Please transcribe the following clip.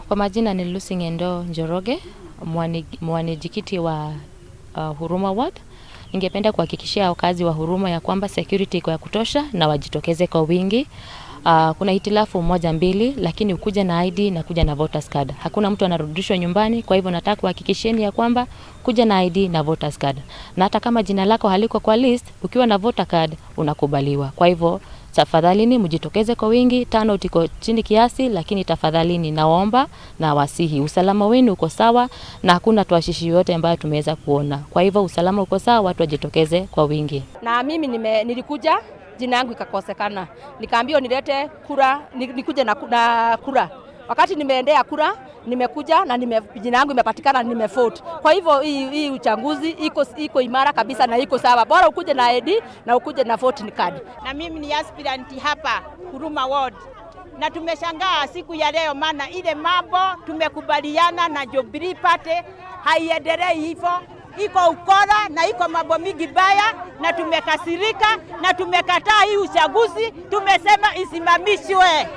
Kwa majina ni Lucy Ngendo Njoroge, mwanejikiti wa Huruma Ward. Ningependa kuhakikishia wakazi wa Huruma ya kwamba security iko ya kutosha na wajitokeze kwa wingi. Kuna hitilafu moja mbili, lakini ukuja na ID na kuja na voters card. Hakuna mtu anarudishwa nyumbani, kwa hivyo nataka kuhakikisheni ya kwamba kuja na ID na voters card. Na hata kama jina lako haliko kwa list, ukiwa na voter card unakubaliwa. Kwa hivyo tafadhalini mjitokeze kwa wingi. Turnout iko chini kiasi, lakini tafadhalini naomba na wasihi usalama wenu uko sawa na hakuna tuashishi yote ambayo tumeweza kuona. Kwa hivyo usalama uko sawa, watu wajitokeze kwa wingi. Na mimi nilikuja, jina yangu ikakosekana. Nikaambiwa nilete kura, nikuje na kura. Wakati nimeendea kura, nimekuja na jina yangu imepatikana, nimevote. Kwa hivyo hii uchaguzi iko imara kabisa na iko sawa. Bora ukuje na ID na ukuje na voting card. Na mimi ni aspirant hapa Huruma Ward. Na tumeshangaa siku ya leo, maana ile mambo tumekubaliana na Jubilee Party haiendelei hivyo. Iko ukora na iko mambo mingi baya na tumekasirika na tumekataa hii uchaguzi, tumesema isimamishwe.